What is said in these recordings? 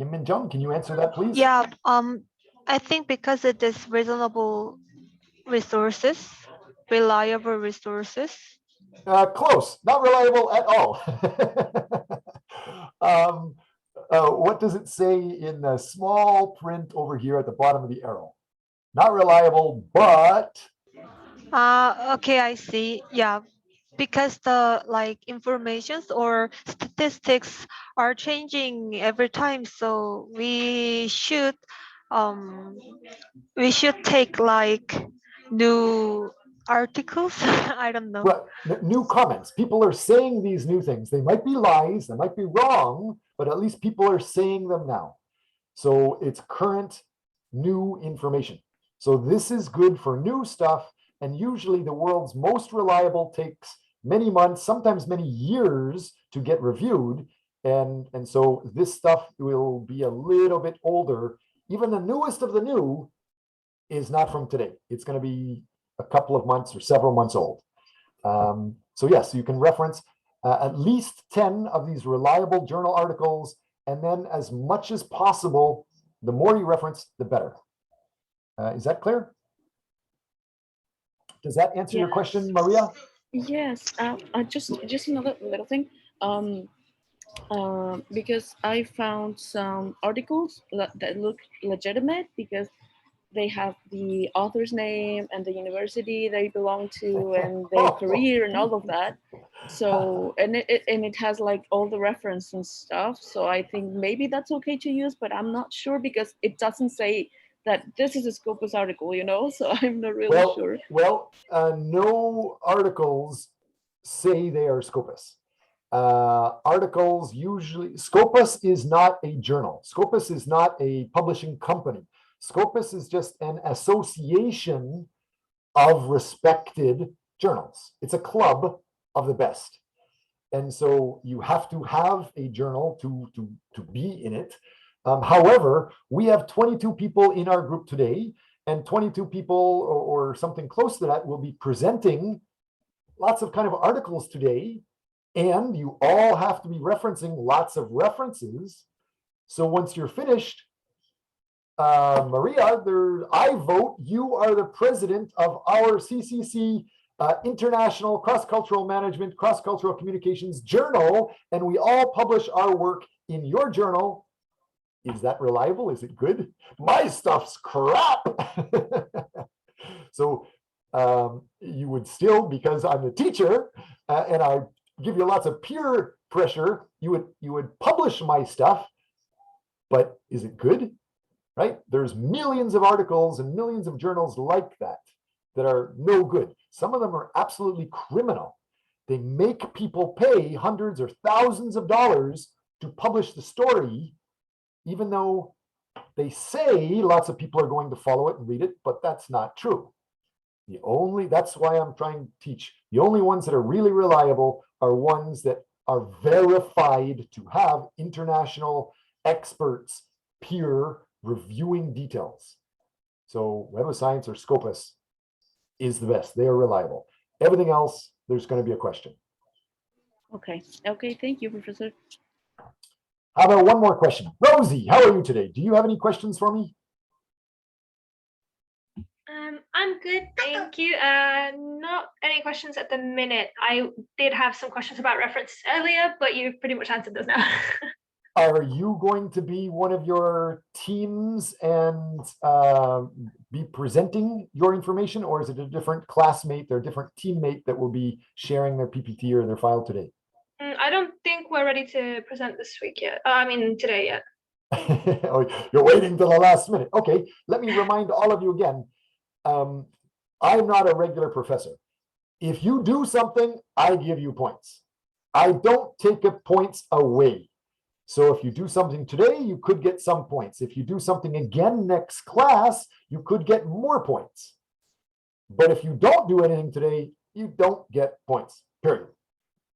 Kim Min Jung, can you answer that, please? Yeah, I think because it is reasonable resources, reliable resources. Close, not reliable at all. What does it say in the small print over here at the bottom of the arrow? Not reliable, but Okay, I see. Yeah, because the like informations or statistics are changing every time, so um we should take like new articles. I don't know. well, new comments. People are saying these new things. They might be lies, they might be wrong, but at least people are saying them now. So it's current new information. So this is good for new stuff. And usually the world's most reliable takes many months, sometimes many years to get reviewed. And so this stuff will be a little bit older. Even the newest of the new is not from today. It's going to be a couple of months or several months old. So yes, you can reference at least 10 of these reliable journal articles, and then as much as possible, the more you reference, the better. Is that clear? Does that answer your question, Maria? Yes. Just another little thing. Um, because I found some articles that look legitimate because they have the author's name and the university they belong to and their career and all of that. So and it has like all the reference and stuff. So I think maybe that's okay to use, but I'm not sure because it doesn't say that this is a Scopus article, you know. So I'm not really sure. No articles say they are Scopus. Articles usually, Scopus is not a journal. Scopus is not a publishing company. Scopus is just an association of respected journals. It's a club of the best. And so you have to have a journal to be in it. However, we have 22 people in our group today, and 22 people or something close to that will be presenting lots of kind of articles today. And you all have to be referencing lots of references. So once you're finished, Maria, I vote you are the president of our CCC International Cross-Cultural Management, Cross-Cultural Communications Journal, and we all publish our work in your journal. Is that reliable? Is it good? My stuff's crap. So you would still, because I'm a teacher and I give you lots of peer pressure, you would publish my stuff, but is it good? Right? There's millions of articles and millions of journals like that are no good. Some of them are absolutely criminal. They make people pay hundreds or thousands of dollars to publish the story, even though they say lots of people are going to follow it and read it, but that's not true. That's why I'm trying to teach. The only ones that are really reliable are ones that are verified to have international experts, peer reviewing details. So Web of Science or Scopus is the best. They are reliable. Everything else, there's going to be a question. Okay, thank you, Professor. How about one more question? Rosie, how are you today? Do you have any questions for me? I'm good, thank you. Not any questions at the minute. I did have some questions about references earlier, but you've pretty much answered those now. Are you going to be one of your teams and be presenting your information, or is it a different classmate or a different teammate that will be sharing their PPT or their file today? I don't think we're ready to present this week yet. Today yet. Oh, you're waiting till the last minute. Okay, let me remind all of you again. I'm not a regular professor. If you do something, I give you points. I don't take points away. So if you do something today, you could get some points. If you do something again next class, you could get more points. But if you don't do anything today, you don't get points, period.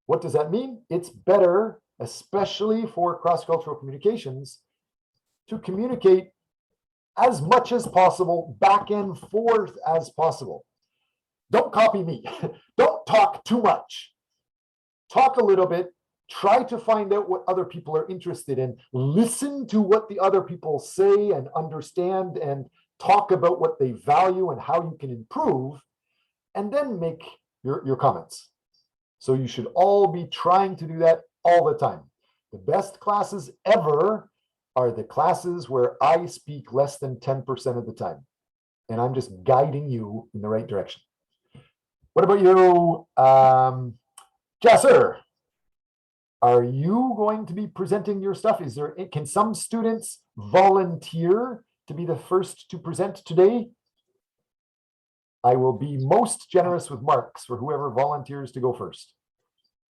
What does that mean? It's better, especially for cross-cultural communications, to communicate as much as possible, back and forth as possible. Don't copy me. Don't talk too much. Talk a little bit, try to find out what other people are interested in, listen to what the other people say and understand and talk about what they value and how you can improve, and then make your comments. So you should all be trying to do that all the time. The best classes ever are the classes where I speak less than 10% of the time. And I'm just guiding you in the right direction. What about you, Jasser? Are you going to be presenting your stuff? Can some students volunteer to be the first to present today? I will be most generous with marks for whoever volunteers to go first.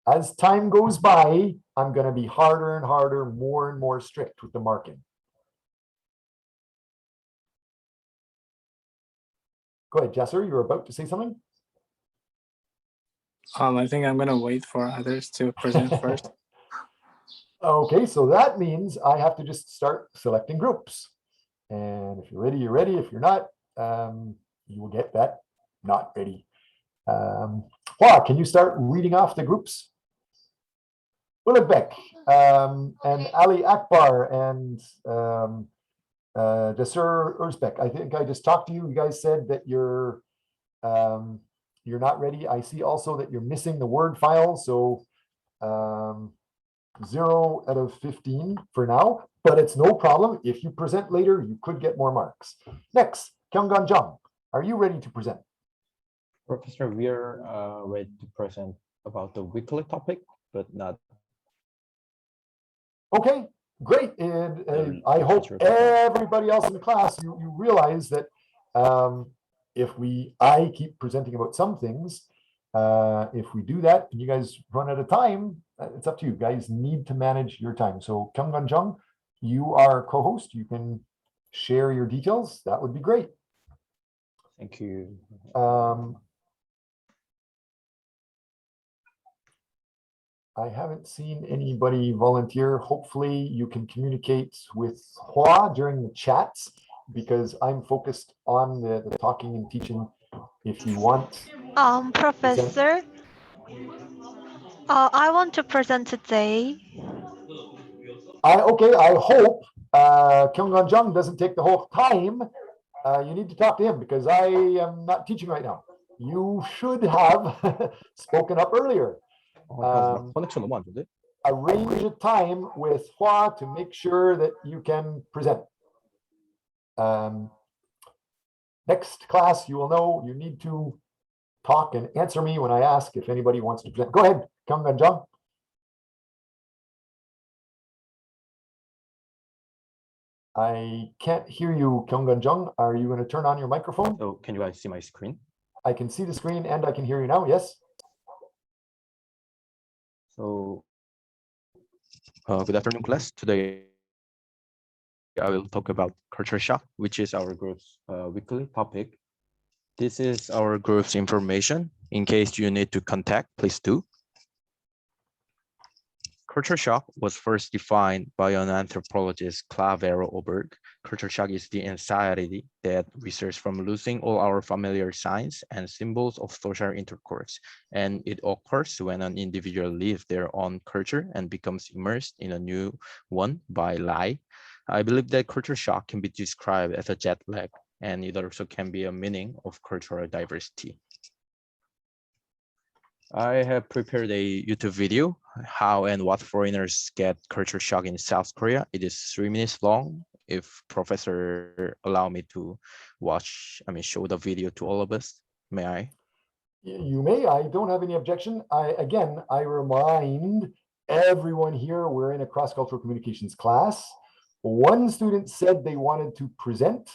As time goes by, I'm going to be harder and harder, more and more strict with the marking. Go ahead, Jesser, you're about to say something? I think I'm going to wait for others to present first. Okay, so that means I have to just start selecting groups. And if you're ready, you're ready. If you're not, you will get that not ready. Can you start reading off the groups? Ulugh and Ali Akbar and Jasur Uzbek. I think I just talked to you. You guys said that you're not ready. I see also that you're missing the Word file. So 0 out of 15 for now, but it's no problem. If you present later, you could get more marks. Next, Kyunggan Jung, are you ready to present? Professor, we are ready to present about the weekly topic, but not. Okay, great. And I hope everybody else in the class, you realize that if I keep presenting about some things, if we do that and you guys run out of time, it's up to you. Guys need to manage your time. So Kyunggan Jung, you are co-host. You can share your details. That would be great. Thank you. I haven't seen anybody volunteer. Hopefully you can communicate with Hua during the chats, because I'm focused on the talking and teaching. If you want. Professor, I want to present today. I hope Kyunggan Jung doesn't take the whole time. You need to talk to him because I am not teaching right now. You should have spoken up earlier. Arrange a time with Hua to make sure that you can present. Next class, you will know you need to talk and answer me when I ask if anybody wants to present. Go ahead, Kyunggan Jung. I can't hear you, Kyunggan Jung. Are you going to turn on your microphone? Oh, can you guys see my screen? I can see the screen and I can hear you now. Yes. So, good afternoon, class. Today, I will talk about culture shock, which is our group's weekly topic. This is our group's information. In case you need to contact, please do. Culture shock was first defined by an anthropologist, Clavero Oberg. Culture shock is the anxiety that results from losing all our familiar signs and symbols of social intercourse, and it occurs when an individual leaves their own culture and becomes immersed in a new one by lie. I believe that culture shock can be described as a jet lag, and it also can be a meaning of cultural diversity. I have prepared a YouTube video, how and what foreigners get culture shock in South Korea. It is 3 minutes long. If professor allow me to show the video to all of us, may I? You may. I don't have any objection. I remind everyone here, we're in a cross-cultural communications class. One student said they wanted to present.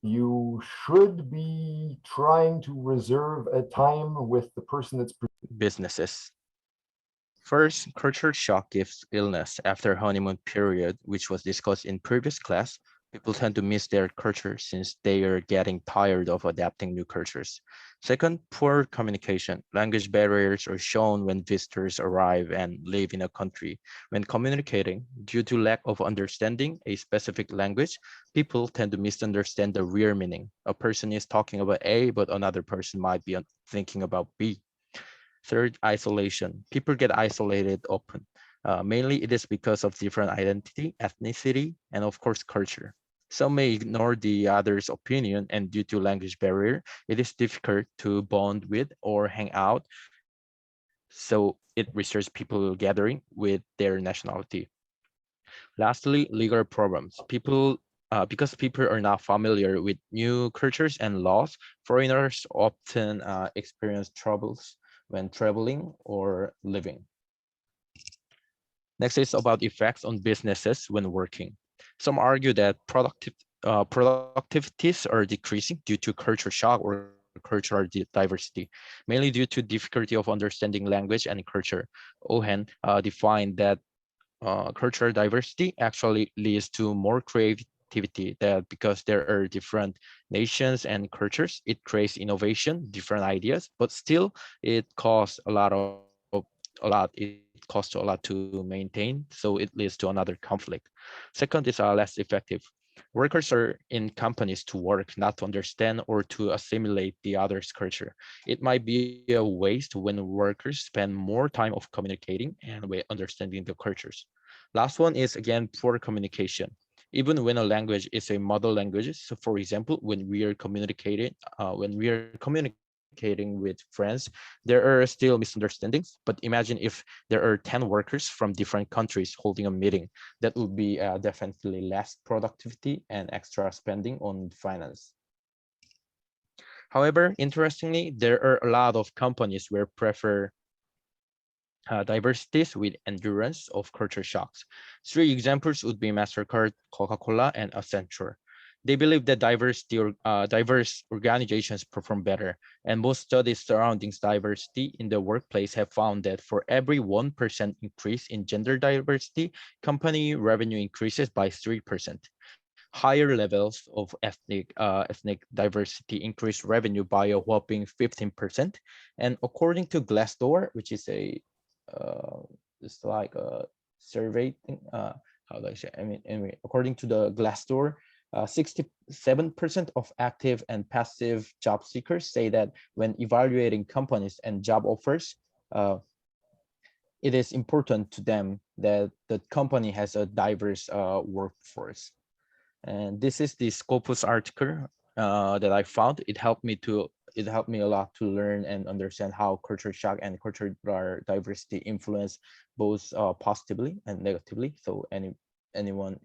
You should be trying to reserve a time with the person that's businesses. First, culture shock gives illness after honeymoon period, which was discussed in previous class. People tend to miss their culture since they are getting tired of adapting new cultures. Second, poor communication. Language barriers are shown when visitors arrive and live in a country. When communicating, due to lack of understanding a specific language, people tend to misunderstand the real meaning. A person is talking about A, but another person might be thinking about B. Third, isolation. People get isolated often. Mainly, it is because of different identity, ethnicity, and of course, culture. Some may ignore the other's opinion, and due to language barrier, it is difficult to bond with or hang out. So it restricts people gathering with their nationality. Lastly, legal problems. Because people are not familiar with new cultures and laws, foreigners often experience troubles when traveling or living. Next is about effects on businesses when working. Some argue that productivities are decreasing due to culture shock or cultural diversity, mainly due to difficulty of understanding language and culture. Ohen defined that cultural diversity actually leads to more creativity, that because there are different nations and cultures, it creates innovation, different ideas, but still it costs it costs a lot to maintain, so it leads to another conflict. Second is less effective. Workers are in companies to work, not to understand or to assimilate the other's culture. It might be a waste when workers spend more time of communicating and understanding the cultures. Last one is again poor communication. Even when a language is a mother language, so for example, when we are communicating with friends, there are still misunderstandings. But imagine if there are 10 workers from different countries holding a meeting, that would be definitely less productivity and extra spending on finance. However, interestingly, there are a lot of companies where prefer diversities with endurance of culture shocks. Three examples would be MasterCard, Coca-Cola, and Accenture. They believe that diverse organizations perform better, and most studies surrounding diversity in the workplace have found that for every 1% increase in gender diversity, company revenue increases by 3%. Higher levels of ethnic diversity increase revenue by a whopping 15%. And according to Glassdoor, which is uh, it's like a survey thing. How do I say? I mean, anyway, according to the Glassdoor, 67% of active and passive job seekers say that when evaluating companies and job offers, it is important to them that the company has a diverse workforce. And this is the Scopus article that I found. It helped me a lot to learn and understand how culture shock and cultural diversity influence both positively and negatively. So anyone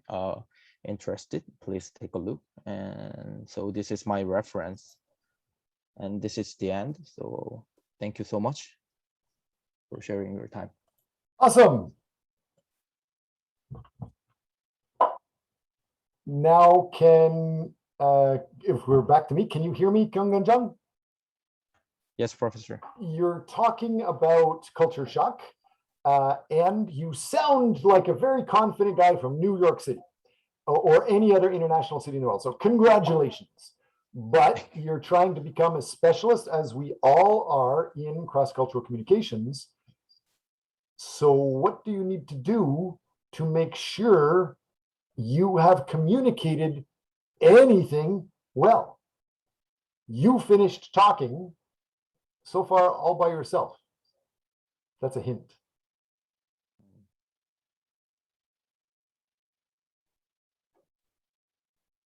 interested, please take a look. And so this is my reference, and this is the end. So thank you so much for sharing your time. Awesome. Now if we're back to me, can you hear me, Kyunggan? Yes, Professor. You're talking about culture shock, and you sound like a very confident guy from New York City or any other international city in the world. So congratulations. But you're trying to become a specialist, as we all are, in cross-cultural communications. So what do you need to do to make sure you have communicated anything well? You finished talking so far all by yourself. That's a hint.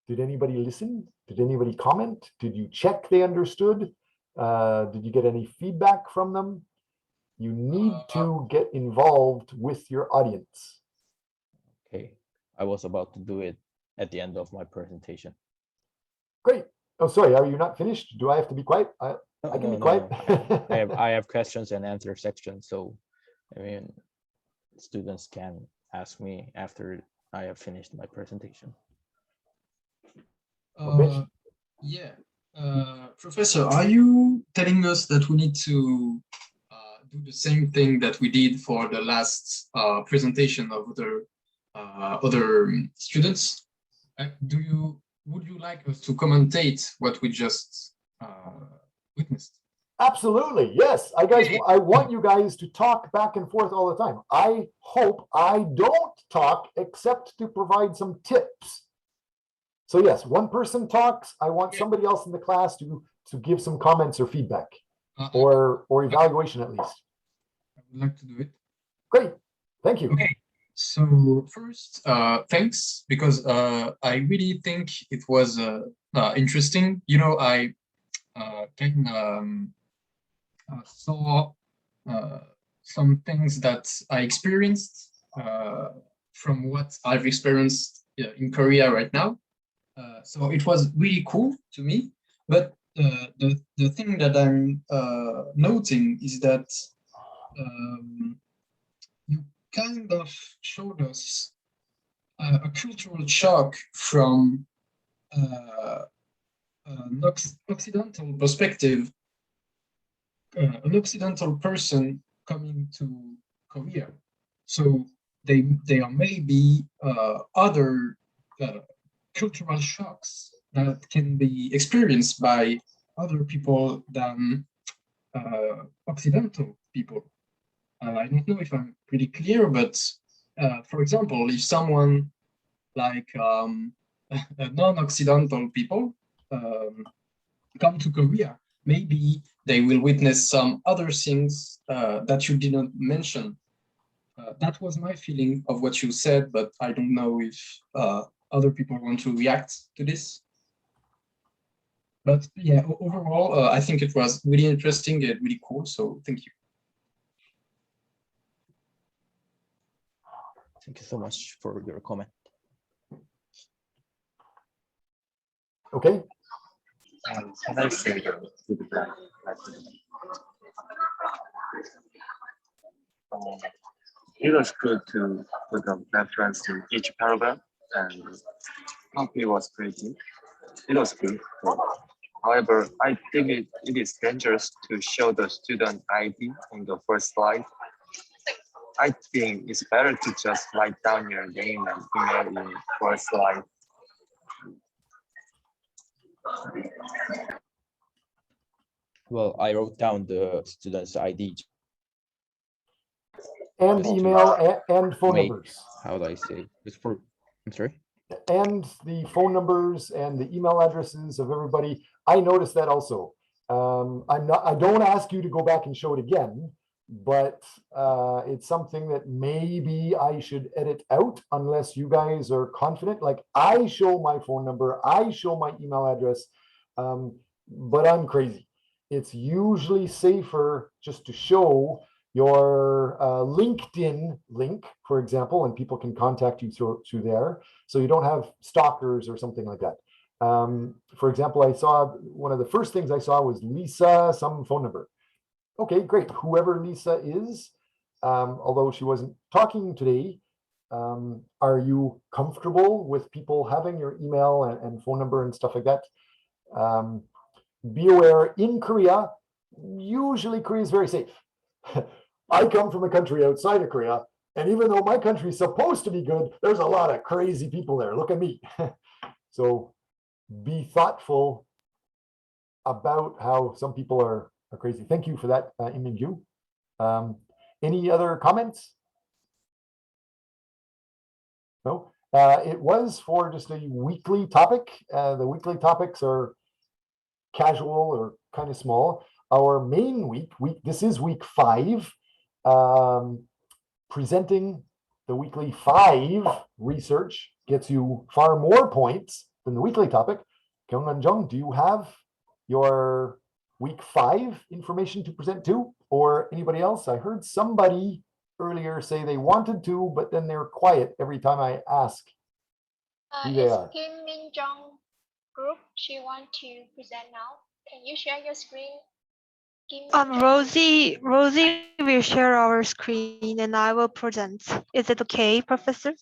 Did anybody listen? Did anybody comment? Did you check they understood? Did you get any feedback from them? You need to get involved with your audience. Okay, I was about to do it at the end of my presentation. Great. Oh, sorry, are you not finished? Do I have to be quiet? I can be quiet. I have questions and answer section, so I mean, students can ask me after I have finished my presentation. Yeah. Professor, are you telling us that we need to do the same thing that we did for the last presentation of other students? Would you like us to commentate what we just witnessed? Absolutely, yes. I want you guys to talk back and forth all the time. I hope I don't talk except to provide some tips. So yes, one person talks. I want somebody else in the class to give some comments or feedback or evaluation at least. I would like to do it. Great. Thank you. Okay, so first, thanks, because I really think it was interesting. You know, I can saw some things that I experienced from what I've experienced in Korea right now. So it was really cool to me. But the thing that I'm noting is that you kind of showed us a cultural shock from an Occidental perspective, an Occidental person coming to Korea. So there may be other cultural shocks that can be experienced by other people than Occidental people. I don't know if I'm pretty clear, but for example, if someone like non-Occidental people come to Korea, maybe they will witness some other things that you didn't mention. That was my feeling of what you said, but I don't know if other people want to react to this. But yeah, overall, I think it was really interesting and really cool. So thank you. Thank you so much for your comment. Okay. Can I say the feedback? It was good to put a reference to each paragraph, and copy was created. It was good. However, I think it is dangerous to show the student ID on the first slide. I think it's better to just write down your name and email in first slide. Well, I wrote down the student's ID. And Just to email and phone make- numbers. How do I say? It's for, I'm sorry? And the phone numbers and the email addresses of everybody. I noticed that also. I don't ask you to go back and show it again, but it's something that maybe I should edit out unless you guys are confident. Like I show my phone number, I show my email address, but I'm crazy. It's usually safer just to show your LinkedIn link, for example, and people can contact you through there. So you don't have stalkers or something like that. For example, I saw one of the first things I saw was Lisa, some phone number. Okay, great. Whoever Lisa is, although she wasn't talking today, are you comfortable with people having your email and phone number and stuff like that? Be aware, in Korea, usually Korea is very safe. I come from a country outside of Korea, and even though my country is supposed to be good, there's a lot of crazy people there. Look at me. So be thoughtful about how some people are crazy. Thank you for that, Iminju. Any other comments? No. It was for just a weekly topic. The weekly topics are casual or kind of small. Our main week, this is week 5, presenting the weekly 5 research gets you far more points than the weekly topic. Kyung-An Jung, do you have your week 5 information to present to, or anybody else? I heard somebody earlier say they wanted to, but then they're quiet every time I ask who they It's are. Kim Min Jong group. She want to present now. Can you share your screen? Kim Min Jong? Rosie will share our screen and I will present. Is it okay, Professor?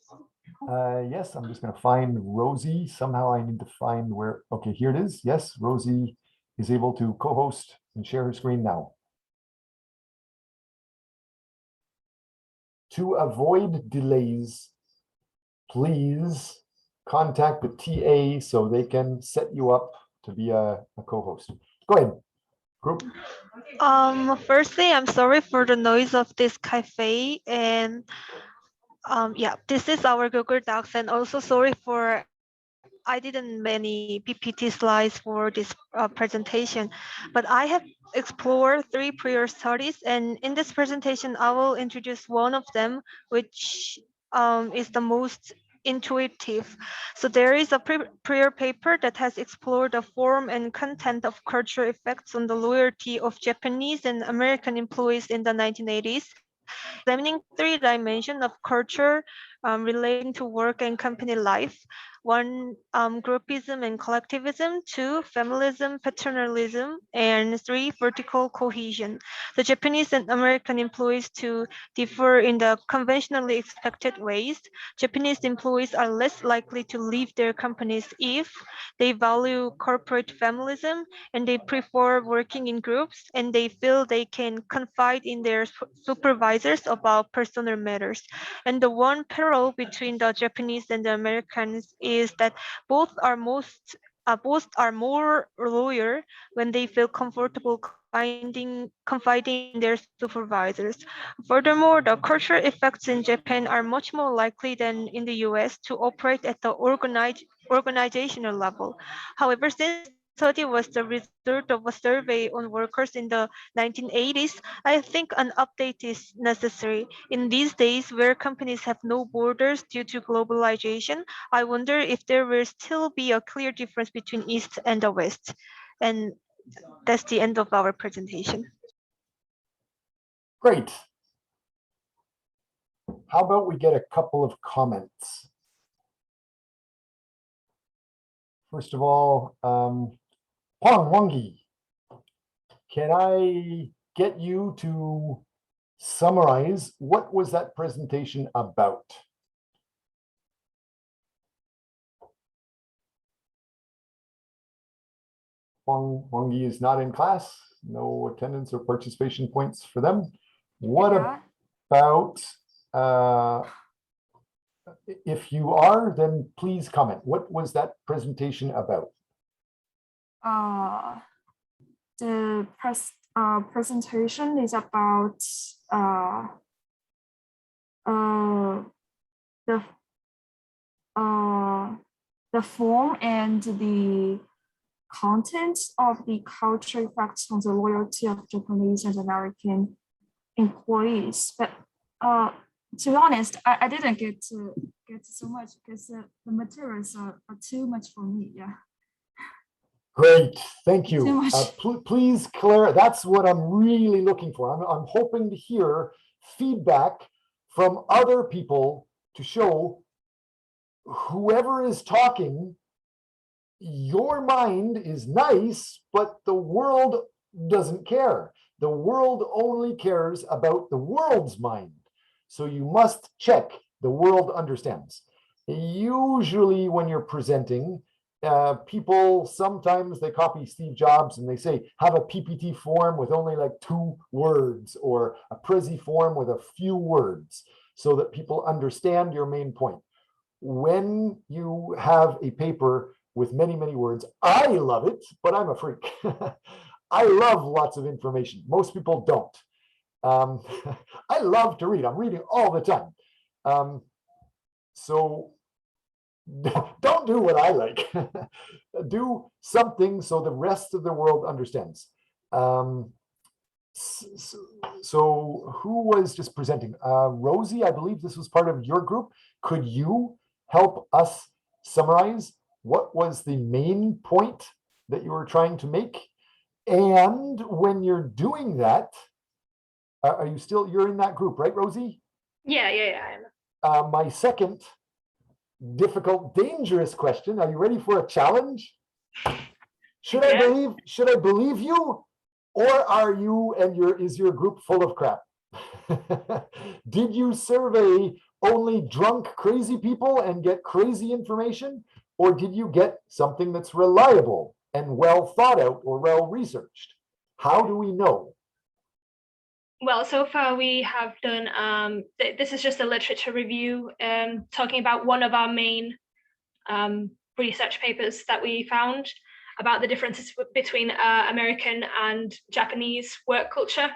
Yes, I'm just going to find Rosie. Somehow I need to find where. Okay, here it is. Yes, Rosie is able to co-host and share her screen now. To avoid delays, please contact the TA so they can set you up to be a co-host. Go ahead, group. Firstly, I'm sorry for the noise of this cafe, and yeah, this is our Google Docs, and also sorry for I didn't make any PPT slides for this presentation, but I have explored three prior studies, and in this presentation, I will introduce one of them, which is the most intuitive. So there is a prior paper that has explored the form and content of cultural effects on the loyalty of Japanese and American employees in the 1980s, examining three dimensions of culture relating to work and company life. One, groupism and collectivism. Two, familism, paternalism. And three, vertical cohesion. The Japanese and American employees to differ in the conventionally expected ways. Japanese employees are less likely to leave their companies if they value corporate familism and they prefer working in groups and they feel they can confide in their supervisors about personal matters. And the one parallel between the Japanese and the Americans is that both are more loyal when they feel comfortable confiding in their supervisors. Furthermore, the cultural effects in Japan are much more likely than in the US to operate at the organizational level. However, since this study was the result of a survey on workers in the 1980s, I think an update is necessary. In these days, where companies have no borders due to globalization, I wonder if there will still be a clear difference between East and the West. And that's the end of our presentation. Great. How about we get a couple of comments? First of all, Pong Wangi, can I get you to summarize what was that presentation about? Wangi is not in class, no attendance or participation points for them. What about, if you are, then please comment. What was that presentation about? The presentation is about the form and the content of the cultural effects on the loyalty of Japanese and American employees. But to be honest, I didn't get so much because the materials are too much for me. Yeah. Great, thank you. Too much. Please, Claire, that's what I'm really looking for. I'm hoping to hear feedback from other people to show whoever is talking, your mind is nice, but the world doesn't care. The world only cares about the world's mind. So you must check the world understands. Usually when you're presenting, people, sometimes they copy Steve Jobs and they say, have a PPT form with only like 2 words or a Prezi form with a few words so that people understand your main point. When you have a paper with many, many words, I love it, but I'm a freak. I love lots of information. Most people don't. I love to read. I'm reading all the time. So don't do what I like. Do something so the rest of the world understands. So who was just presenting? Rosie, I believe this was part of your group. Could you help us summarize what was the main point that you were trying to make? And when you're doing that, are you still, you're in that group, right, Rosie? Yeah, I am. My second difficult, dangerous question. Are you ready for a challenge? Should I believe you, or are you and is your group full of crap? Did you survey only drunk, crazy people and get crazy information, or did you get something that's reliable and well thought out or well researched? How do we know? Well, so far we have done, this is just a literature review, talking about one of our main research papers that we found about the differences between American and Japanese work culture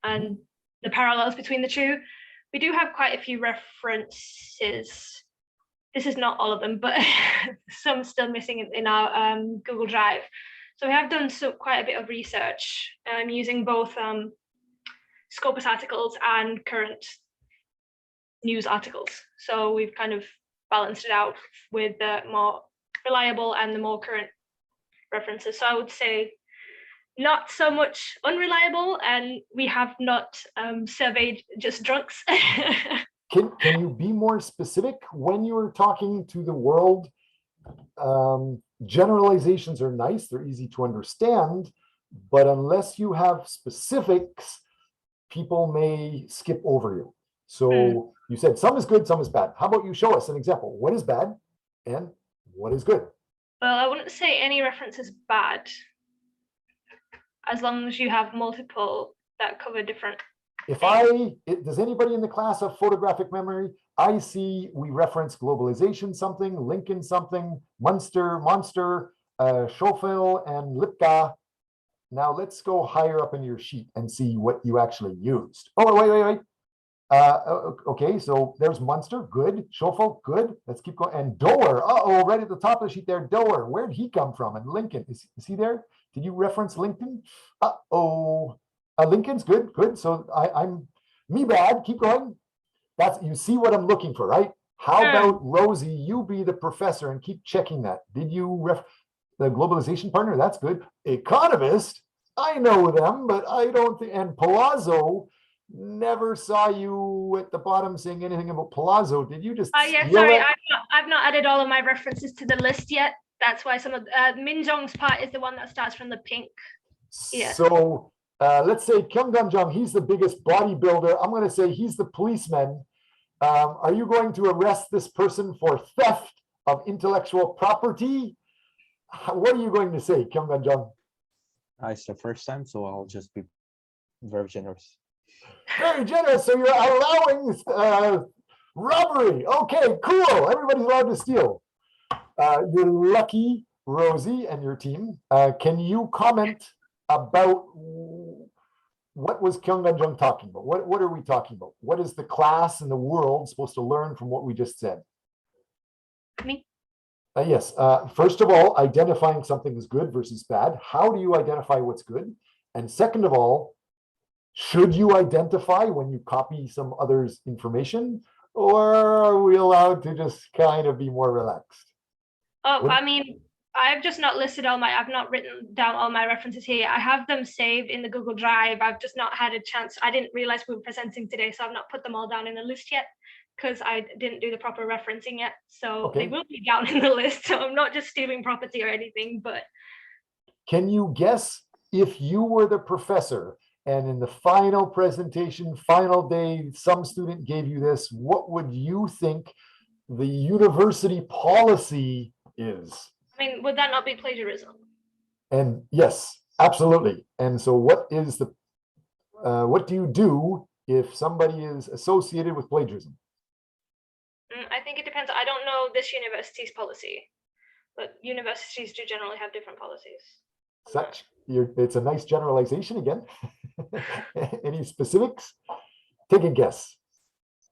and the parallels between the two. We do have quite a few references this is not all of them, but some still missing in our Google Drive. So we have done quite a bit of research using both Scopus articles and current news articles. So we've kind of balanced it out with the more reliable and the more current references. So I would say not so much unreliable, and we have not surveyed just drunks. Can you be more specific when you are talking to the world? Generalizations are nice, they're easy to understand, but unless you have specifics, people may skip over you. So you said some is good, some is bad. How about you show us an example? What is bad and what is good? Well, I wouldn't say any reference is bad, as long as you have multiple that cover different. Does anybody in the class have photographic memory? I see we reference globalization something, Lincoln something, Monster, Schofield, and Lipka. Now let's go higher up in your sheet and see what you actually used. Oh, wait. Okay, so there's Munster, good. Schofield, good. Let's keep going. And Doer, right at the top of the sheet there, Doer. Where did he come from? And Lincoln, is he there? Did you reference Lincoln? Lincoln's good. So I'm me bad. Keep going. You see what I'm looking for, right? How about Rosie? You be the professor and keep checking that. Did you the globalization partner? That's good. Economist, I know them, but I don't think. And Palazzo, never saw you at the bottom saying anything about Palazzo. Did you just? Yeah, sorry, I've not added all of my references to the list yet. That's why some of Minjong's part is the one that starts from the pink. Yeah. So let's say Kim Gun-jung, he's the biggest bodybuilder. I'm going to say he's the policeman. Are you going to arrest this person for theft of intellectual property? What are you going to say, Kim Gun-jung? It's the first time, so I'll just be very generous. Very generous. So you're allowing robbery. Okay, cool. Everybody's allowed to steal. You're lucky, Rosie, and your team. Can you comment about what was Kyung Gun-jung talking about? What are we talking about? What is the class and the world supposed to learn from what we just said? Me? Yes. First of all, identifying something as good versus bad. How do you identify what's good? And second of all, should you identify when you copy some other's information, or are we allowed to just kind of be more relaxed? I mean, I've just not listed I've not written down all my references here. I have them saved in the Google Drive. I've just not had a chance. I didn't realize we were presenting today, so I've not put them all down in the list yet because I didn't do the proper referencing yet. So They will be down in the list. So I'm not just stealing property or anything, but. Can you guess if you were the professor and in the final presentation, final day, some student gave you this, what would you think the university policy is? I mean, would that not be plagiarism? And yes, absolutely. And so what do you do if somebody is associated with plagiarism? I think it depends. I don't know this university's policy, but universities do generally have different policies. It's a nice generalization again. Any specifics? Take a guess.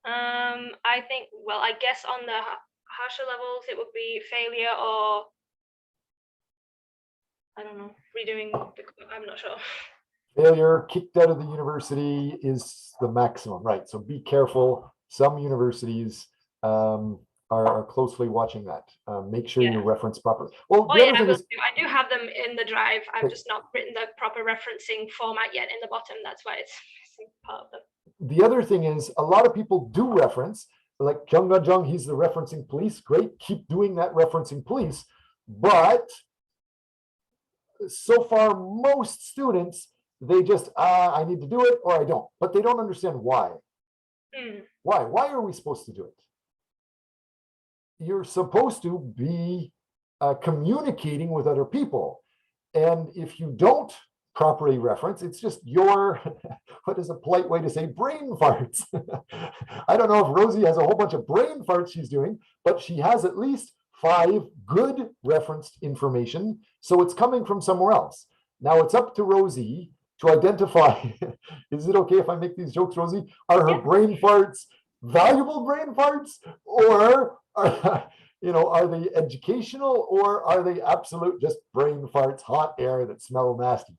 I think, I guess on the harsher levels, it would be failure or, I don't know, redoing I'm not sure. Failure, kicked out of the university is the maximum, right? So be careful. Some universities are closely watching that. Make sure you reference properly. Well, I do have them in the drive. I've just not written the proper referencing format yet in the bottom. That's why it's missing part of them. The other thing is a lot of people do reference, like Kyung Gun-jung, he's the referencing police. Great, keep doing that referencing police. But so far, most students, they just, I need to do it or I don't. But they don't understand why. Why? Why are we supposed to do it? You're supposed to be communicating with other people. And if you don't properly reference, it's just your, what is a polite way to say, brain farts. I don't know if Rosie has a whole bunch of brain farts she's doing, but she has at least 5 good referenced information. So it's coming from somewhere else. Now it's up to Rosie to identify, is it okay if I make these jokes, Rosie? Are her brain farts valuable brain farts, or are they educational or are they absolute just brain farts, hot air that smell nasty?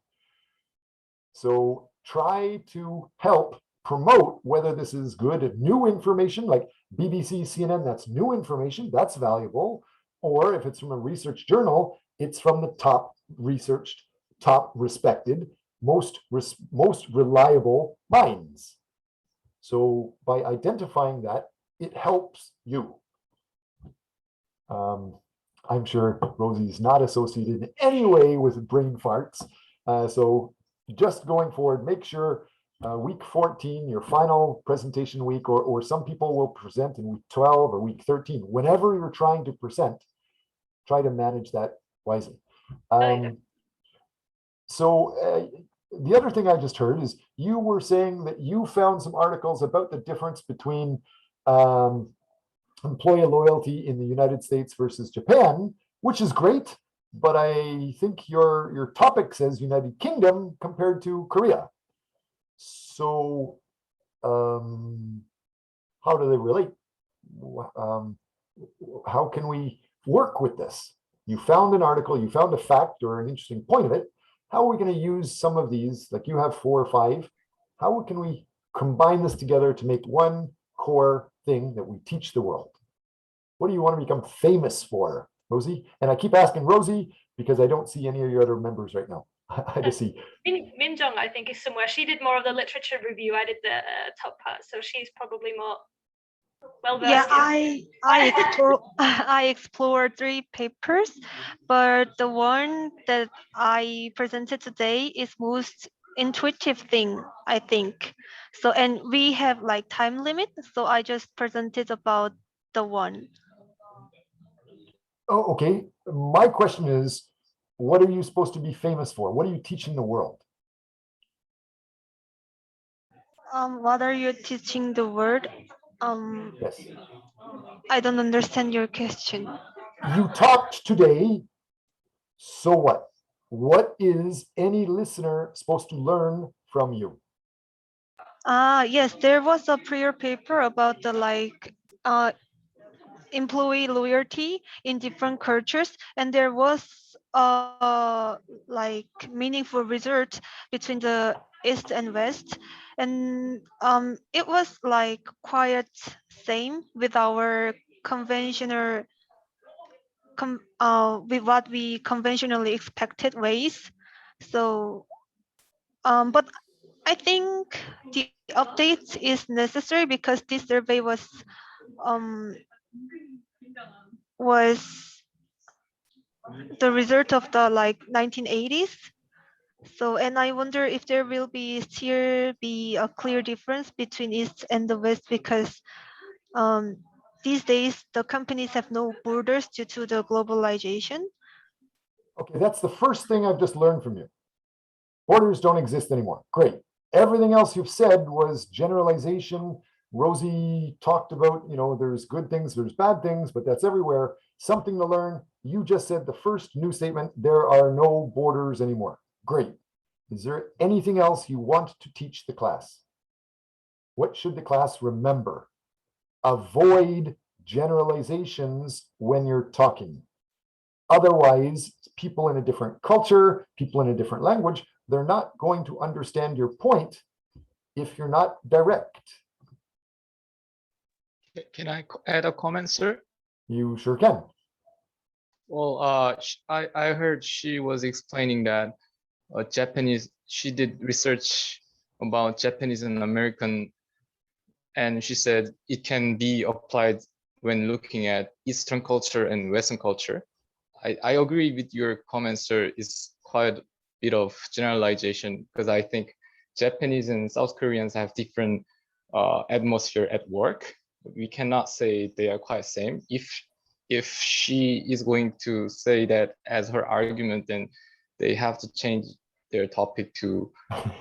So try to help promote whether this is good new information like BBC, CNN, that's new information, that's valuable. Or if it's from a research journal, it's from the top researched, top respected, most reliable minds. So by identifying that, it helps you. I'm sure Rosie's not associated in any way with brain farts. So just going forward, make sure week 14, your final presentation week, or some people will present in week 12 or week 13. Whenever you're trying to present, try to manage that wisely. So the other thing I just heard is you were saying that you found some articles about the difference between employee loyalty in the United States versus Japan, which is great, but I think your topic says United Kingdom compared to Korea. So how do they relate? How can we work with this? You found an article, you found a fact or an interesting point of it. How are we going to use some of these, like you have 4 or 5, how can we combine this together to make one core thing that we teach the world? What do you want to become famous for, Rosie? And I keep asking Rosie because I don't see any of your other members right now. I just see Minjong, I think, is somewhere. She did more of the literature review. I did the top part, so she's probably more well versed. Yeah, I explored 3 papers, but the one that I presented today is most intuitive thing, I think. So, and we have like time limit, so I just presented about the one. Oh, okay. My question is, what are you supposed to be famous for? What are you teaching the world? What are you teaching the word? Yes. I don't understand your question. You talked today, so what? What is any listener supposed to learn from you? Yes, there was a prior paper about the employee loyalty in different cultures, and there was like meaningful result between the east and west, and it was like quite same with our conventional with what we conventionally expected ways. So but I think the update is necessary because this survey um was the result of the like 1980s. So, and I wonder if there will be still be a clear difference between East and the West because these days the companies have no borders due to the globalization. Okay, that's the first thing I've just learned from you. Borders don't exist anymore. Great. Everything else you've said was generalization. Rosie talked about, there's good things, there's bad things, but that's everywhere. Something to learn. You just said the first new statement, there are no borders anymore. Great. Is there anything else you want to teach the class? What should the class remember? Avoid generalizations when you're talking. Otherwise, people in a different culture, people in a different language, they're not going to understand your point if you're not direct. Can I add a comment, sir? You sure can. Well, I heard she was explaining that she did research about Japanese and American, and she said it can be applied when looking at Eastern culture and Western culture. I agree with your comments, sir. It's quite a bit of generalization because I think Japanese and South Koreans have different atmosphere at work. We cannot say they are quite same. If she is going to say that as her argument, then they have to change their topic to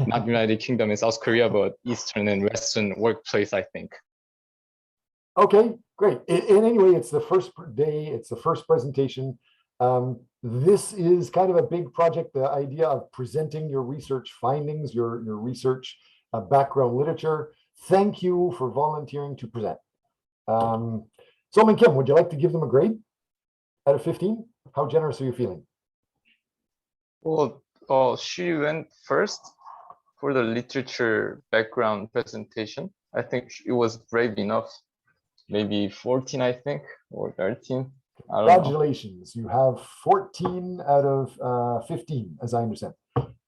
not United Kingdom and South Korea, but Eastern and Western workplace, I think. Okay, great. And anyway, it's the first day, it's the first presentation. This is kind of a big project, the idea of presenting your research findings, your research background literature. Thank you for volunteering to present. So Kim, would you like to give them a grade out of 15? How generous are you feeling? Well, she went first for the literature background presentation. I think it was brave enough. Maybe 14, I think, or 13. I don't know. Congratulations. You have 14 out of 15, as I understand.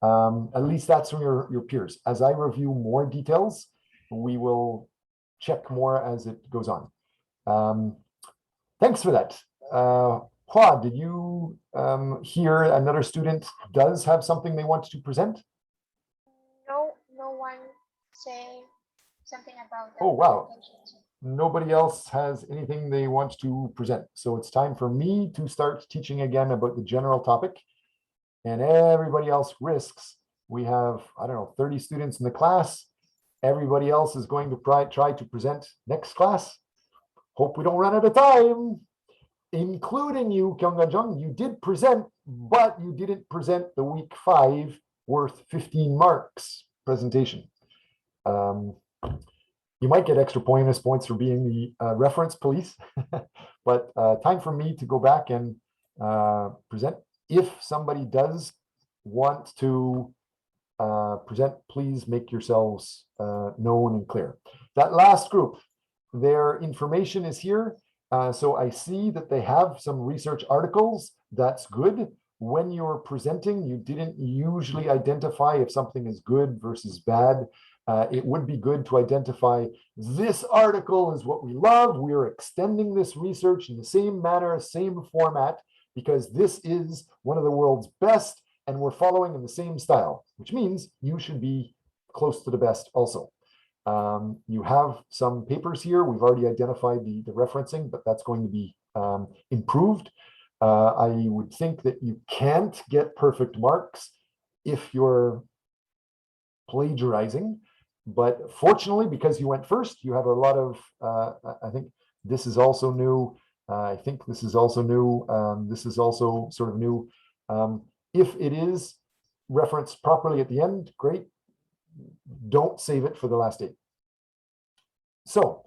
At least that's from your peers. As I review more details, we will check more as it goes on. Thanks for that. Hua, did you hear another student does have something they want to present? No one say something about that. Oh, wow. Nobody else has anything they want to present. So it's time for me to start teaching again about the general topic. And everybody else risks. We have, I don't know, 30 students in the class. Everybody else is going to try to present next class. Hope we don't run out of time, including you, Kyunggan-jung. You did present, but you didn't present the week 5 worth 15 marks presentation. You might get extra bonus points for being the reference police, but time for me to go back and present. If somebody does want to present, please make yourselves known and clear. That last group, their information is here. So I see that they have some research articles. That's good. When you're presenting, you didn't usually identify if something is good versus bad. It would be good to identify this article is what we love. We're extending this research in the same manner, same format, because this is one of the world's best and we're following in the same style, which means you should be close to the best also. You have some papers here. We've already identified the referencing, but that's going to be improved. I would think that you can't get perfect marks if you're plagiarizing, but fortunately, because you went first, you have a lot of, I think this is also new. I think this is also new. This is also sort of new. If it is referenced properly at the end, great. Don't save it for the last date. So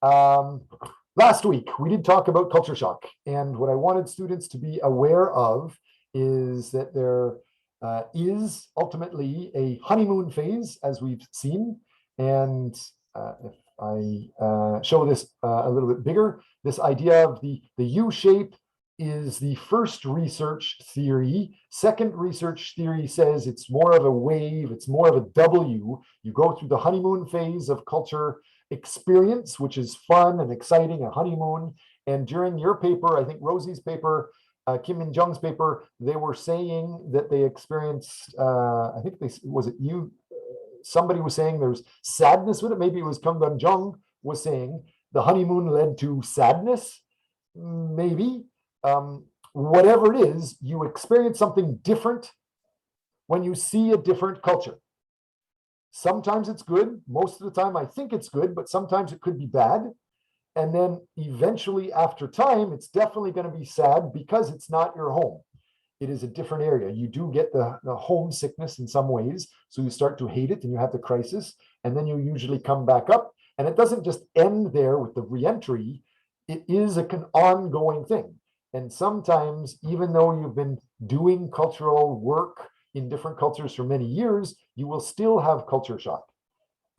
last week, we did talk about culture shock. And what I wanted students to be aware of is that there is ultimately a honeymoon phase, as we've seen. And if I show this a little bit bigger, this idea of the U shape is the first research theory. Second research theory says it's more of a wave, it's more of a W. You go through the honeymoon phase of culture experience, which is fun and exciting, a honeymoon. And during your paper, I think Rosie's paper, Kim Min Jung's paper, they were saying that they experienced, I think was it you? Somebody was saying there's sadness with it. Maybe it was Kyunggan Jung was saying the honeymoon led to sadness. Maybe. Whatever it is, you experience something different when you see a different culture. Sometimes it's good. Most of the time, I think it's good, but sometimes it could be bad. And then eventually, after time, it's definitely going to be sad because it's not your home. It is a different area. You do get the homesickness in some ways. So you start to hate it and you have the crisis. And then you usually come back up. And it doesn't just end there with the reentry. It is an ongoing thing. And sometimes, even though you've been doing cultural work in different cultures for many years, you will still have culture shock.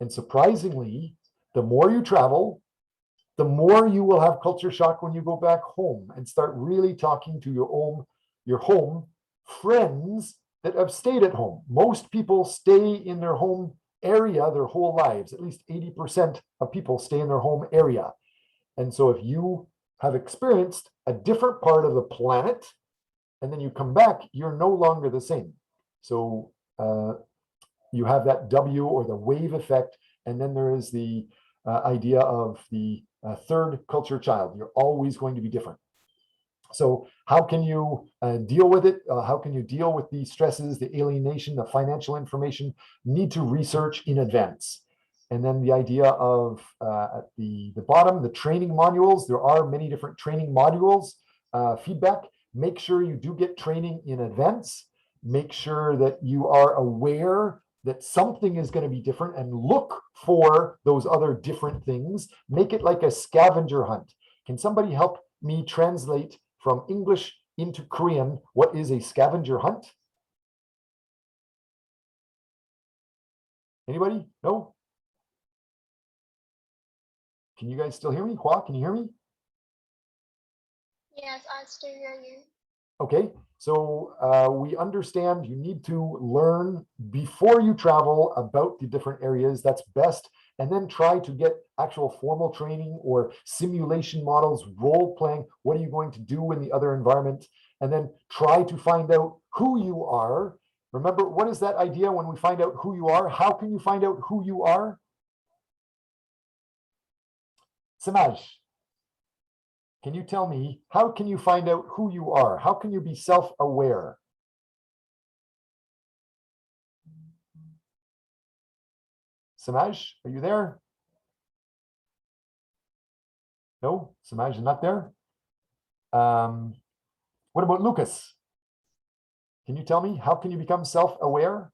And surprisingly, the more you travel, the more you will have culture shock when you go back home and start really talking to your home friends that have stayed at home. Most people stay in their home area their whole lives. At least 80% of people stay in their home area. And so if you have experienced a different part of the planet and then you come back, you're no longer the same. So you have that W or the wave effect. And then there is the idea of the third culture child. You're always going to be different. So how can you deal with it? How can you deal with the stresses, the alienation, the financial information? Need to research in advance. And then the idea of at the bottom, the training modules. There are many different training modules. Feedback. Make sure you do get training in advance. Make sure that you are aware that something is going to be different and look for those other different things. Make it like a scavenger hunt. Can somebody help me translate from English into Korean what is a scavenger hunt? Anybody? No? Can you guys still hear me? Hua, can you hear me? Yes, I still hear you. Okay, so we understand you need to learn before you travel about the different areas. That's best. And then try to get actual formal training or simulation models, role playing. What are you going to do in the other environment? And then try to find out who you are. Remember, what is that idea when we find out who you are? How can you find out who you are? Samaj, can you tell me, how can you find out who you are? How can you be self-aware? Samaj, are you there? No, Samaj is not there. What about Lucas? Can you tell me, how can you become self-aware?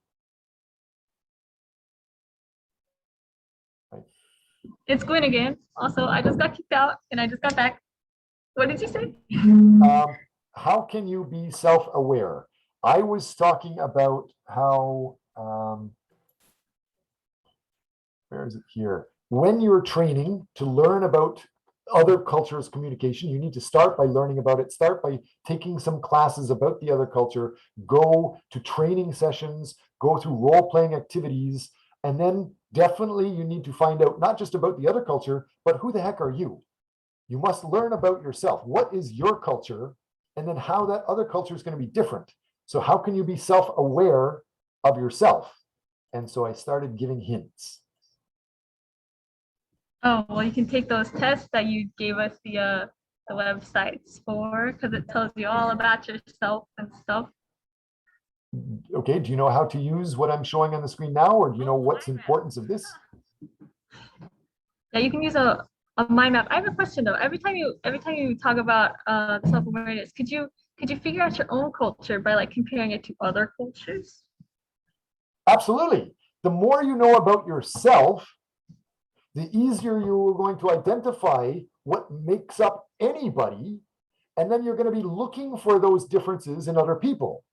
It's Gwen again. Also, I just got kicked out and I just got back. What did you say? How can you be self-aware? I was talking about how, where is it here? When you're training to learn about other cultures' communication, you need to start by learning about it, start by taking some classes about the other culture, go to training sessions, go through role-playing activities, and then definitely you need to find out not just about the other culture, but who the heck are you? You must learn about yourself. What is your culture? And then how that other culture is going to be different. So how can you be self-aware of yourself? And so I started giving hints. Oh, well, you can take those tests that you gave us the websites for, because it tells you all about yourself and stuff. Okay, do you know how to use what I'm showing on the screen now, or do you know what's the importance of this? Yeah, you can use a mind map. I have a question though. Every time you talk about self-awareness, could you figure out your own culture by like comparing it to other cultures? Absolutely. The more you know about yourself, the easier you're going to identify what makes up anybody, and then you're going to be looking for those differences in other people.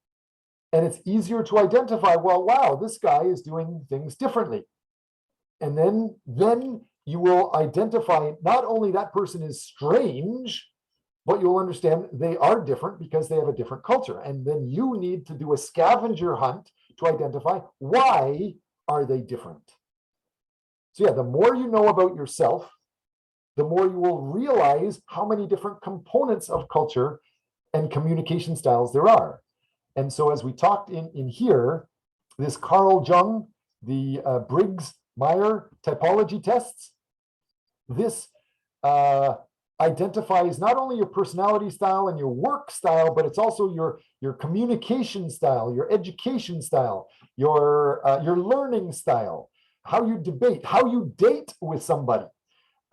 And it's easier to identify, well, wow, this guy is doing things differently. And then you will identify not only that person is strange, but you'll understand they are different because they have a different culture. And then you need to do a scavenger hunt to identify why are they different. So yeah, the more you know about yourself, the more you will realize how many different components of culture and communication styles there are. And so as we talked in here, this Carl Jung, the Briggs-Meyer typology tests, this identifies not only your personality style and your work style, but it's also your communication style, your education style, your learning style, how you debate, how you date with somebody,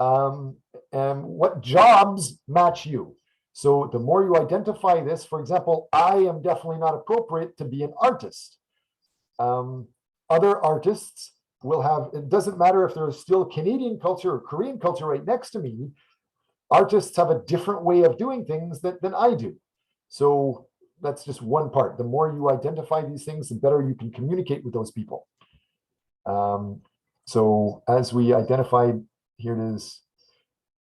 and what jobs match you. So the more you identify this, for example, I am definitely not appropriate to be an artist. Other artists will have, it doesn't matter if there's still Canadian culture or Korean culture right next to me, artists have a different way of doing things than I do. So that's just one part. The more you identify these things, the better you can communicate with those people. So as we identified, here it is,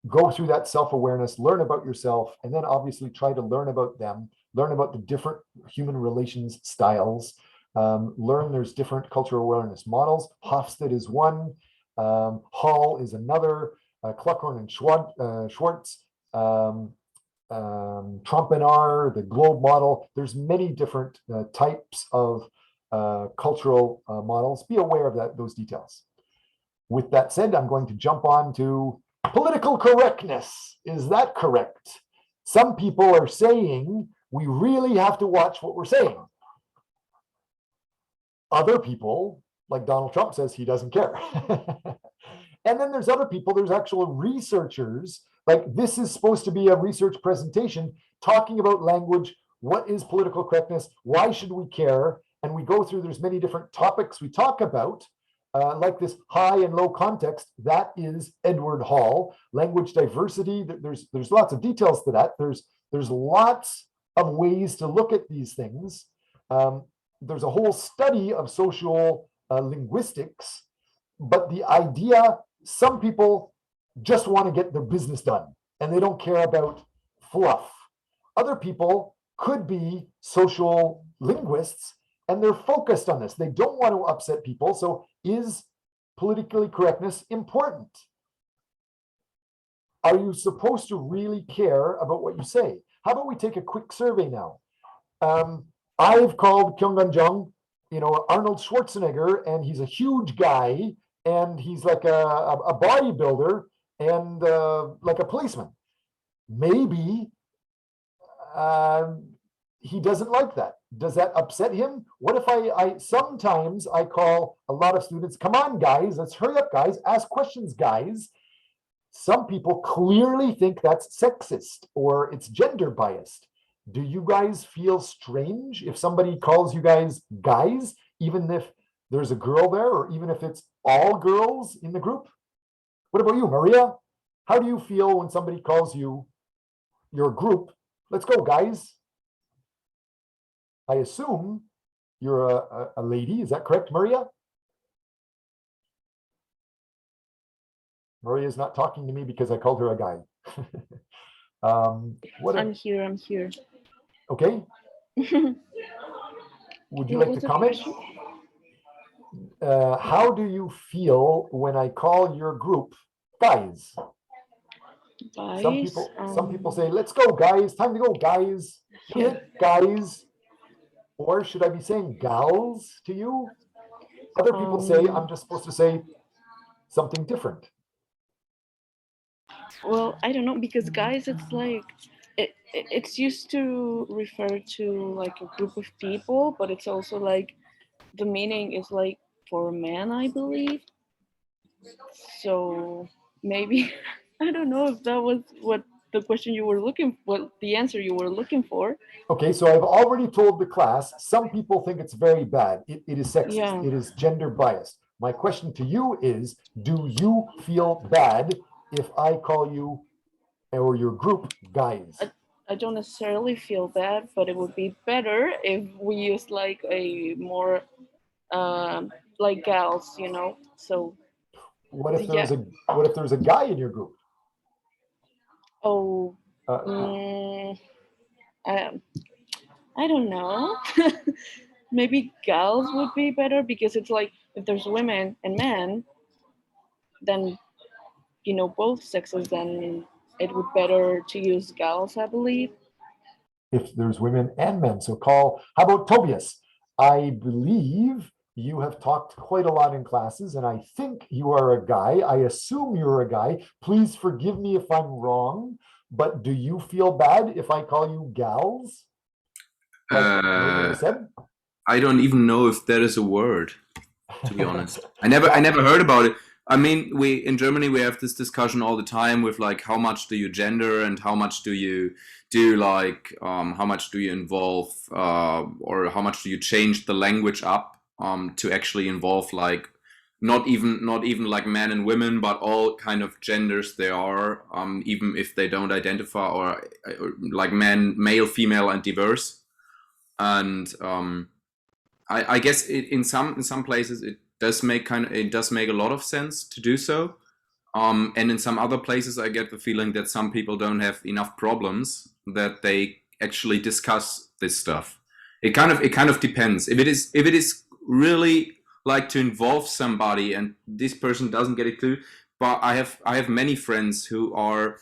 go through that self-awareness, learn about yourself, and then obviously try to learn about them, learn about the different human relations styles, learn there's different cultural awareness models. Hofstede is one, Hall is another, Kluckhorn and Schwartz, Trompenar, the globe model. There's many different types of cultural models. Be aware of those details. With that said, I'm going to jump on to political correctness. Is that correct? Some people are saying we really have to watch what we're saying. Other people, like Donald Trump, says he doesn't care. And then there's other people, there's actual researchers, like this is supposed to be a research presentation talking about language, what is political correctness, why should we care? And we go through, there's many different topics we talk about, like this high and low context, that is Edward Hall. Language diversity, there's lots of details to that. There's lots of ways to look at these things. There's a whole study of social linguistics, but the idea, some people just want to get their business done and they don't care about fluff. Other people could be social linguists and they're focused on this. They don't want to upset people. So is politically correctness important? Are you supposed to really care about what you say? How about we take a quick survey now? I've called Kyunggan, Arnold Schwarzenegger, and he's a huge guy, and he's like a bodybuilder and like a policeman. Maybe he doesn't like that. Does that upset him? What if I sometimes I call a lot of students, come on, guys, let's hurry up, guys, ask questions, guys. Some people clearly think that's sexist or it's gender biased. Do you guys feel strange if somebody calls you guys, even if there's a girl there, or even if it's all girls in the group? What about you, Maria? How do you feel when somebody calls you, your group, let's go, guys? I assume you're a lady. Is that correct, Maria? Maria's not talking to me because I called her a guy. I'm here. Okay. Would you like to comment? How do you feel when I call your group guys? Some people say, let's go, guys. Time to go, guys. Guys. Or should I be saying gals to you? Other people say I'm just supposed to say something different. Well, I don't know, because guys, it's like it's used to refer to like a group of people, but it's also like the meaning is like for men, I believe. So maybe I don't know if that was what the question you were the answer you were looking for. Okay, so I've already told the class, some people think it's very bad. It is sexist. Yeah. It is gender biased. My question to you is, do you feel bad if I call you or your group guys? I don't necessarily feel bad, but it would be better if we use like a more like gals, So what if there's a guy in your group? Oh, I don't know. Maybe gals would be better, because it's like if there's women and men, then both sexes, then it would better to use gals, I believe. If there's women and men, so how about Tobias? I believe you have talked quite a lot in classes, and I think you are a guy. I assume you're a guy. Please forgive me if I'm wrong, but do you feel bad if I call you gals? Like Maria said? I don't even know if that is a word, to be honest. I never heard about it. I mean, in Germany we have this discussion all the time with like how much do you gender and how much do you do like how much do you involve or how much do you change the language up to actually involve like not even like men and women, but all kind of genders there are, even if they don't identify or like male, female, and diverse. And I guess in some places it does make a lot of sense to do so. And in some other places, I get the feeling that some people don't have enough problems that they actually discuss this stuff. It kind of depends. If it is really like to involve somebody and this person doesn't get it too, but I have many friends who are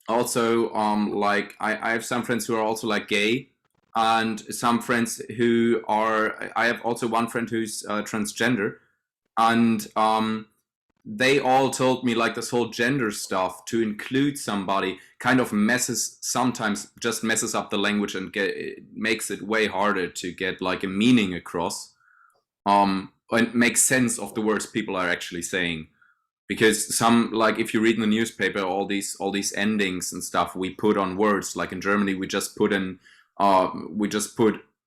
also like I have some friends who are also like gay, and some friends who are, I have also one friend who's transgender, and they all told me like this whole gender stuff to include somebody kind of sometimes just messes up the language and makes it way harder to get like a meaning across, and make sense of the words people are actually saying. Because like if you read in the newspaper, all these endings and stuff we put on words, like in Germany we just put a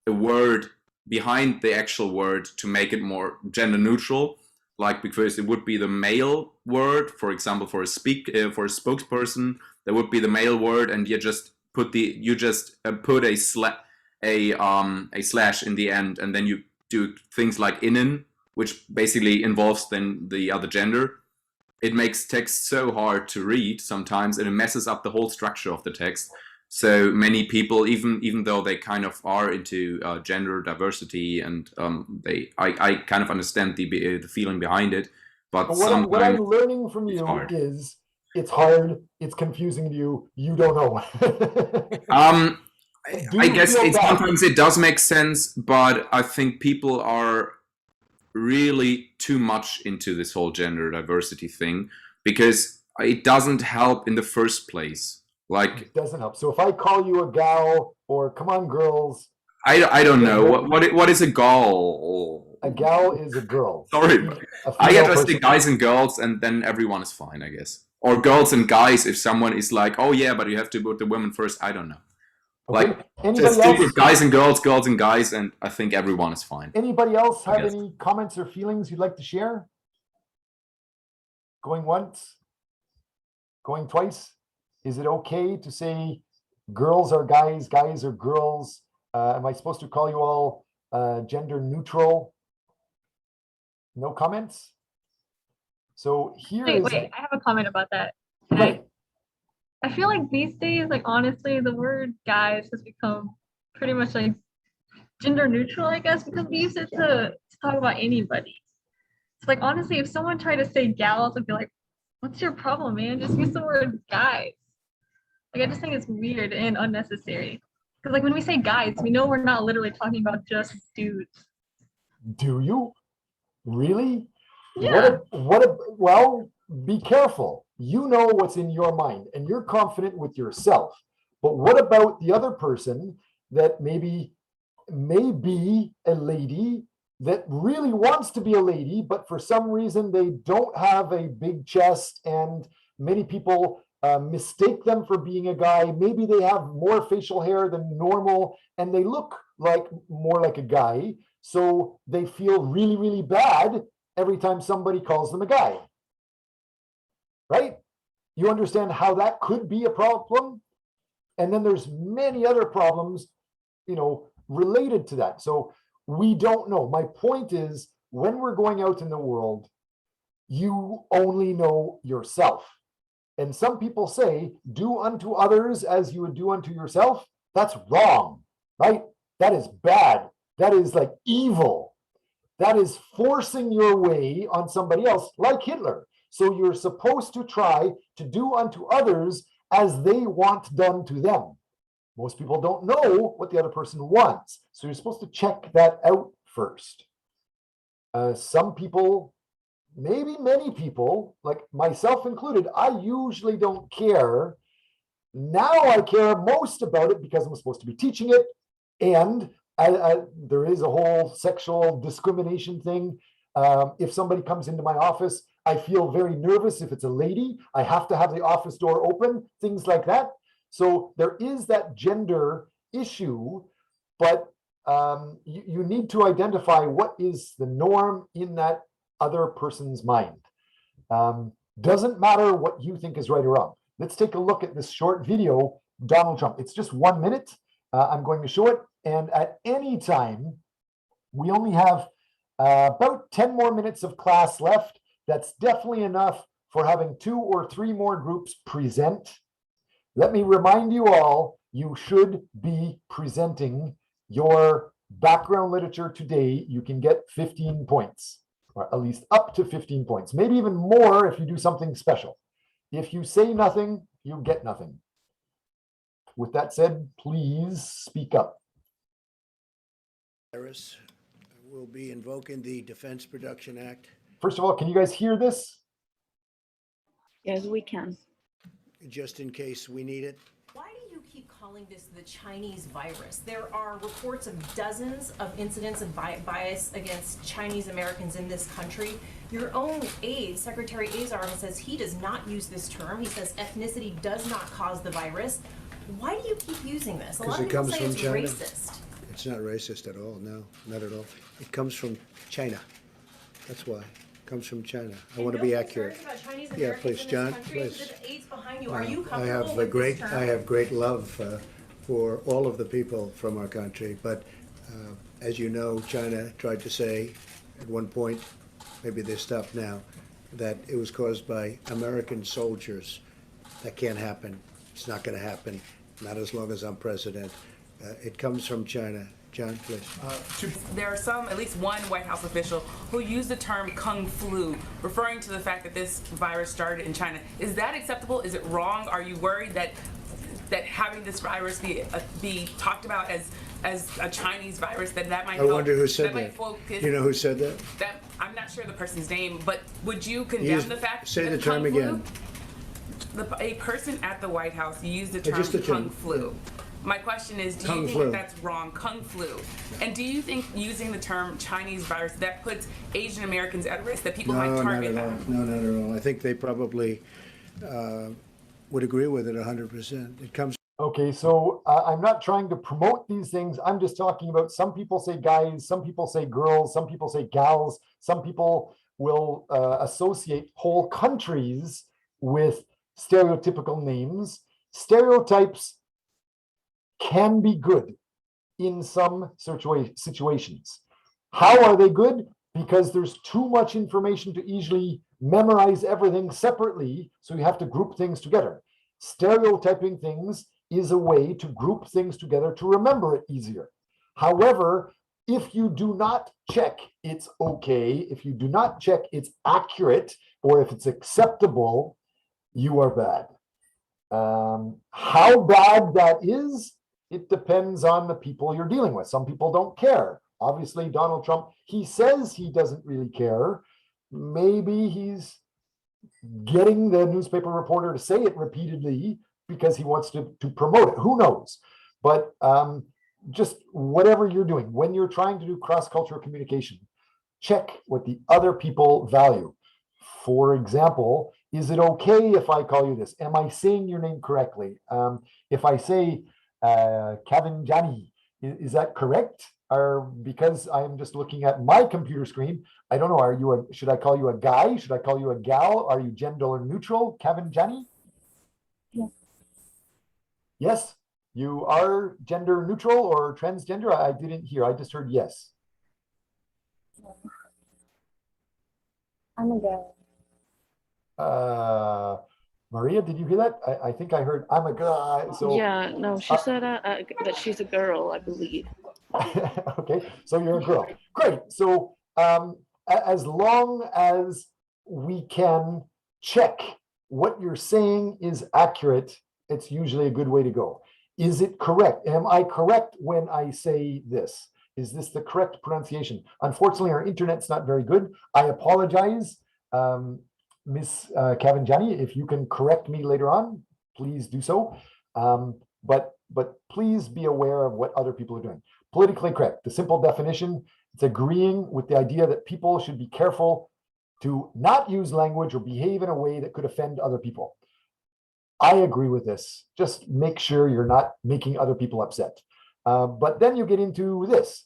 word behind the actual word to make it more gender neutral. like because it would be the male word, for example, for a spokesperson, there would be the male word, and you just put a slash in the end, and then you do things like innen, which basically involves then the other gender. It makes text so hard to read sometimes, and it messes up the whole structure of the text. So many people, even though they kind of are into gender diversity, and I kind of understand the feeling behind it, but what I'm learning from you is it's hard, it's confusing to you, you don't know. I guess sometimes it does make sense, but I think people are really too much into this whole gender diversity thing because it doesn't help in the first place. Like, it doesn't help. So if I call you a gal or come on girls, I don't know what is a gal. A gal is a girl. Sorry, I address the guys and girls, and then everyone is fine, I guess. Or girls and guys if someone is like, oh yeah, but you have to put the women first. I don't know. Okay. Like, just stick with guys and girls, girls and guys, and I think everyone is fine. Anybody else have any comments or feelings you'd like to share? Going once? Going twice? Is it okay to say girls are guys, guys are girls? Am I supposed to call you all gender neutral? No comments? So here wait, I have a comment about that. I feel like these days, like honestly, the word guys has become pretty much like gender neutral, I guess, because we use it to talk about anybody. It's like honestly, if someone tried to say gals, I'd be like, what's your problem, man? Just use the word guys. Like I just think it's weird and unnecessary. Because like when we say guys, we know we're not literally talking about just dudes. Do you? Really? Yeah. Well, be careful. You know what's in your mind and you're confident with yourself. But what about the other person that maybe may be a lady that really wants to be a lady, but for some reason they don't have a big chest and many people mistake them for being a guy. Maybe they have more facial hair than normal and they look like more like a guy. So they feel really, really bad every time somebody calls them a guy. Right? You understand how that could be a problem? And then there's many other problems, related to that. So we don't know. My point is, when we're going out in the world, you only know yourself. And some people say, do unto others as you would do unto yourself. That's wrong, right? That is bad. That is like evil. That is forcing your way on somebody else, like Hitler. So you're supposed to try to do unto others as they want done to them. Most people don't know what the other person wants. So you're supposed to check that out first. Some people, maybe many people, like myself included, I usually don't care. Now I care most about it because I'm supposed to be teaching it. And there is a whole sexual discrimination thing. If somebody comes into my office, I feel very nervous. If it's a lady, I have to have the office door open, things like that. So there is that gender issue, but you need to identify what is the norm in that other person's mind. Doesn't matter what you think is right or wrong. Let's take a look at this short video, Donald Trump. It's just 1 minute. I'm going to show it. And at any time, we only have about 10 more minutes of class left. That's definitely enough for having 2 or 3 more groups present. Let me remind you all, you should be presenting your background literature today. You can get 15 points, or at least up to 15 points, maybe even more if you do something special. If you say nothing, you get nothing. With that said, please speak up. We'll be invoking the Defense Production Act. First of all, can you guys hear this? Yes, we can. Just in case we need it. Why do you keep calling this the Chinese virus? There are reports of dozens of incidents of bias against Chinese Americans in this country. Your own aide, Secretary Azar, says he does not use this term. He says ethnicity does not cause the virus. Why do you keep using this? A lot of people say it's racist. It's not racist at all. No, not at all. It comes from China. That's why. comes from China. I want to be accurate. Yeah, please, John, please. Are you I have comfortable a with great, this I term? have great love for all of the people from our country, but as you know, China tried to say at one point, maybe they stopped now, that it was caused by American soldiers. That can't happen. It's not going to happen, not as long as I'm president. It comes from China. John, please. There are some, at least one White House official, who used the term Kung Flu, referring to the fact that this virus started in China. Is that acceptable? Is it wrong? Are you worried that having this virus be talked about as a Chinese virus, that might I wonder who said that. Focus, You know who said that? I'm not sure the person's name, but would you condemn the fact Say that the term Kung Flu, again. a person at the White House used the term Just the term. Kung Flu. My question is, do Kung you think flu. that's wrong, Kung Flu? And do you think using the term Chinese virus, that puts Asian Americans at risk, that people might target them? No, not at all. I think they probably would agree with it 100%. It comes. Okay, so I'm not trying to promote these things. I'm just talking about some people say guys, some people say girls, some people say gals, some people will associate whole countries with stereotypical names. Stereotypes can be good in some situations. How are they good? Because there's too much information to easily memorize everything separately, so you have to group things together. Stereotyping things is a way to group things together to remember it easier. However, if you do not check it's okay, if you do not check it's accurate, or if it's acceptable, you are bad. How bad that is, it depends on the people you're dealing with. Some people don't care. Obviously, Donald Trump, he says he doesn't really care. Maybe he's getting the newspaper reporter to say it repeatedly because he wants to promote it. Who knows? But just whatever you're doing, when you're trying to do cross-cultural communication, check what the other people value. For example, is it okay if I call you this? Am I saying your name correctly? If I say Kevin Jani, is that correct? Or because I'm just looking at my computer screen, I don't know, should I call you a guy? Should I call you a gal? Are you gender neutral, Kevin Jani? Yes. Yes, you are gender neutral or transgender? I didn't hear, I just heard yes. I'm a girl. Maria, did you hear that? I think I heard I'm a guy. So yeah, no, she said that she's a girl, I believe. okay, so you're a girl. Great. So as long as we can check what you're saying is accurate, it's usually a good way to go. Is it correct? Am I correct when I say this? Is this the correct pronunciation? Unfortunately, our internet's not very good. I apologize, Miss Kavanjani. If you can correct me later on, please do so. But please be aware of what other people are doing. Politically correct, the simple definition, it's agreeing with the idea that people should be careful to not use language or behave in a way that could offend other people. I agree with this. Just make sure you're not making other people upset. But then you get into this.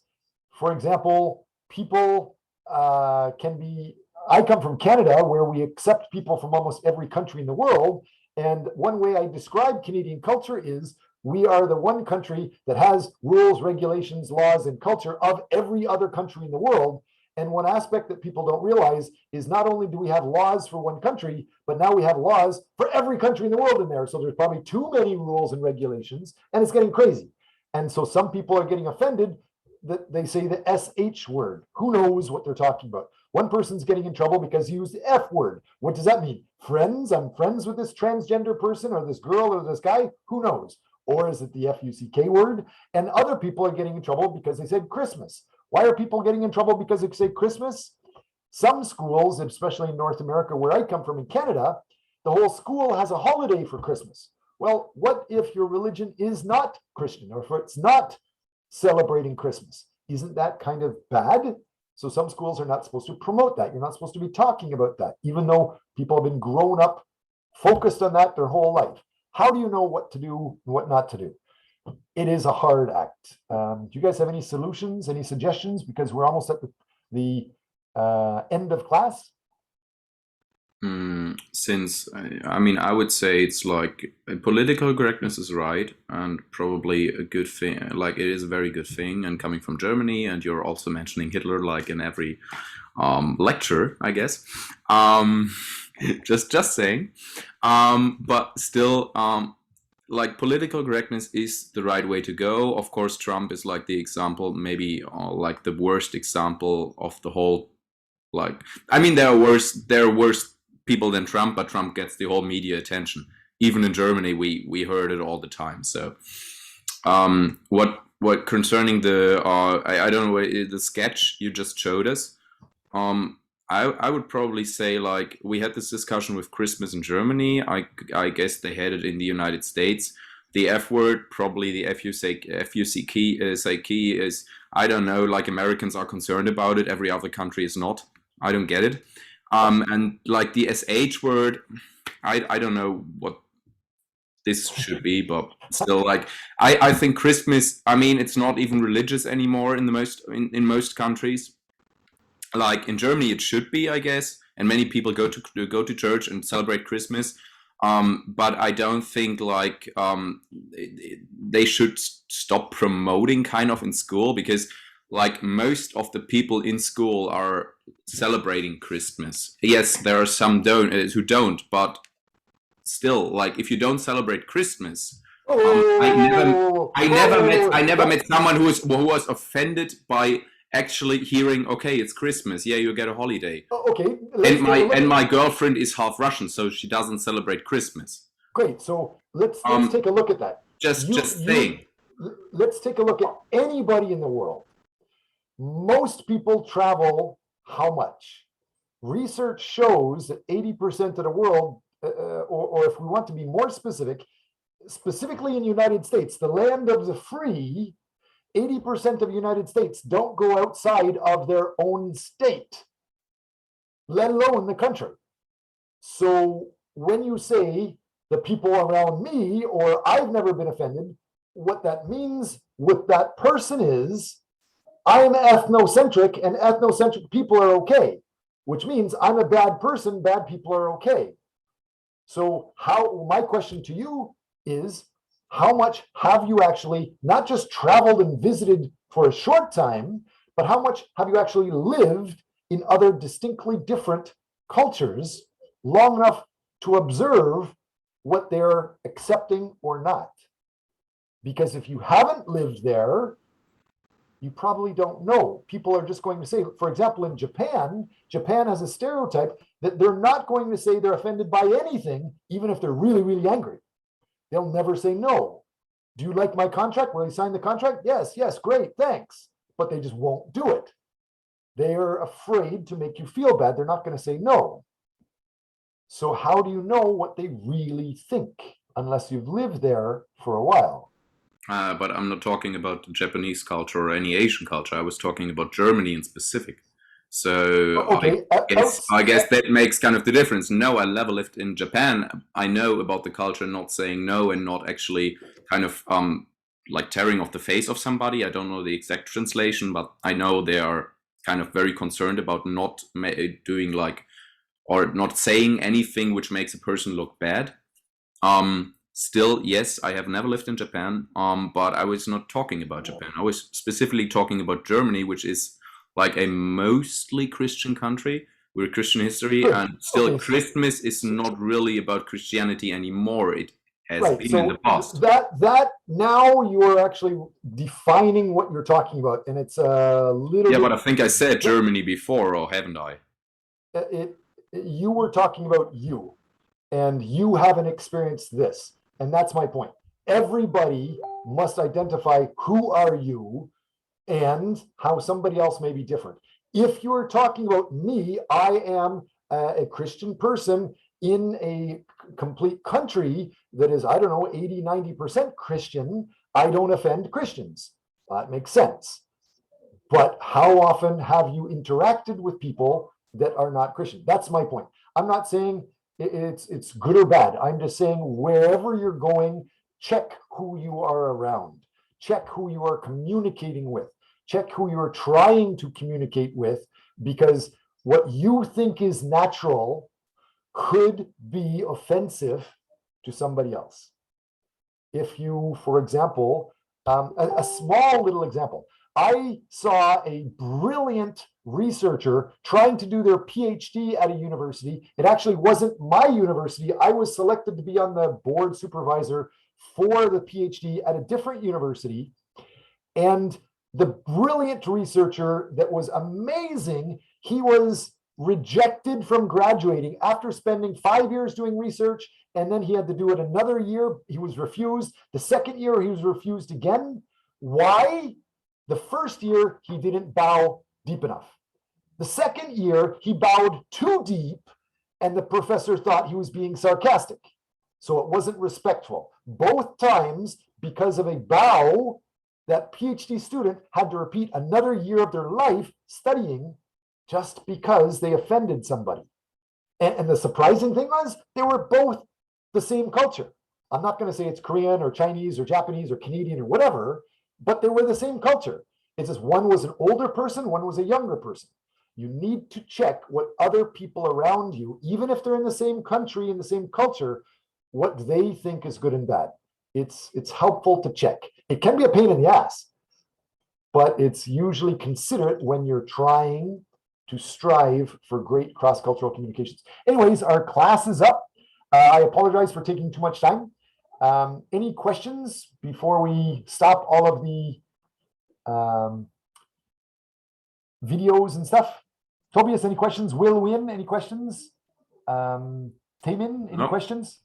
For example, people can be, I come from Canada where we accept people from almost every country in the world. And one way I describe Canadian culture is we are the one country that has rules, regulations, laws, and culture of every other country in the world. And one aspect that people don't realize is not only do we have laws for one country, but now we have laws for every country in the world in there. So there's probably too many rules and regulations, and it's getting crazy. And so some people are getting offended that they say the SH word. Who knows what they're talking about? One person's getting in trouble because he used the F word. What does that mean? Friends? I'm friends with this transgender person or this girl or this guy? Who knows? Or is it the F-U-C-K word? And other people are getting in trouble because they said Christmas. Why are people getting in trouble because they say Christmas? Some schools, especially in North America, where I come from in Canada, the whole school has a holiday for Christmas. Well, what if your religion is not Christian or if it's not celebrating Christmas? Isn't that kind of bad? So some schools are not supposed to promote that. You're not supposed to be talking about that, even though people have been grown up, focused on that their whole life. How do you know what to do and what not to do? It is a hard act. Do you guys have any solutions, any suggestions? Because we're almost at the end of class. Since I mean, I would say it's like political correctness is right and probably a good thing. Like it is a very good thing. And coming from Germany, and you're also mentioning Hitler like in every lecture, I guess. Just saying. But still, like political correctness is the right way to go. Of course, Trump is like the example, maybe like the worst example of the whole. Like, I mean, there are worse people than Trump, but Trump gets the whole media attention. Even in Germany, we heard it all the time. So, what concerning the I don't know the sketch you just showed us. I would probably say like we had this discussion with Christmas in Germany. I guess they had it in the United States. The F word, probably the FUCK is, I don't know, like Americans are concerned about it. Every other country is not. I don't get it. And like the SH word, I don't know what this should be, but still, like I think Christmas. I mean, it's not even religious anymore in most countries. Like in Germany, it should be, I guess, and many people go to church and celebrate Christmas. But I don't think like they should stop promoting kind of in school, because like most of the people in school are celebrating Christmas. Yes, there are some who don't, but still, like if you don't celebrate Christmas, I never met someone who was offended by actually hearing, okay, it's Christmas, yeah, you get a holiday. Okay. And my girlfriend is half Russian, so she doesn't celebrate Christmas. Great. So let's take a look at that. Just saying. Let's take a look at anybody in the world. Most people travel how much? Research shows that 80% of the world, or if we want to be more specific, specifically in the United States, the land of the free, 80% of the United States don't go outside of their own state, let alone the country. So when you say the people around me or I've never been offended, what that means with that person is I'm ethnocentric and ethnocentric people are okay, which means I'm a bad person, bad people are okay. So my question to you is, how much have you actually not just traveled and visited for a short time, but how much have you actually lived in other distinctly different cultures long enough to observe what they're accepting or not? Because if you haven't lived there, you probably don't know. People are just going to say, for example, in Japan has a stereotype that they're not going to say they're offended by anything, even if they're really, really angry. They'll never say no. Do you like my contract? Will you sign the contract? Yes, great, thanks. But they just won't do it. They are afraid to make you feel bad. They're not going to say no. So how do you know what they really think unless you've lived there for a while? But I'm not talking about the Japanese culture or any Asian culture. I was talking about Germany in specific. So okay. I guess that makes kind of the difference. No, I never lived in Japan. I know about the culture not saying no and not actually kind of like tearing off the face of somebody. I don't know the exact translation, but I know they are kind of very concerned about not doing like, or not saying anything which makes a person look bad. Still, yes, I have never lived in Japan, but I was not talking about Japan. I was specifically talking about Germany, which is like a mostly Christian country with Christian history, and still Christmas is not really about Christianity anymore. It has been in the past. That now you are actually defining what you're talking about, and it's a little. Yeah, but I think I said Germany before, or haven't I? You were talking about you, and you haven't experienced this, and that's my point. Everybody must identify who are you and how somebody else may be different. If you're talking about me, I am a Christian person in a complete country that is, I don't know, 80, 90% Christian. I don't offend Christians. That makes sense. But how often have you interacted with people that are not Christian? That's my point. I'm not saying it's good or bad. I'm just saying wherever you're going, check who you are around. Check who you are communicating with. Check who you're trying to communicate with, because what you think is natural could be offensive to somebody else. If you, for example, a small little example, I saw a brilliant researcher trying to do their PhD at a university. It actually wasn't my university. I was selected to be on the board supervisor for the PhD at a different university. And the brilliant researcher that was amazing, he was rejected from graduating after spending 5 years doing research, and then he had to do it another year. He was refused. The second year, he was refused again. Why? The first year, he didn't bow deep enough. The second year, he bowed too deep, and the professor thought he was being sarcastic. So it wasn't respectful. Both times, because of a bow, that PhD student had to repeat another year of their life studying just because they offended somebody. And the surprising thing was they were both the same culture. I'm not going to say it's Korean or Chinese or Japanese or Canadian or whatever, but they were the same culture. It's just one was an older person, one was a younger person. You need to check what other people around you, even if they're in the same country, in the same culture, what they think is good and bad. It's helpful to check. It can be a pain in the ass, but it's usually considerate when you're trying to strive for great cross-cultural communications. Anyways, our class is up. I apologize for taking too much time. Any questions before we stop all of the videos and stuff? Tobias, any questions? Will Win, any questions? Taemin, any questions?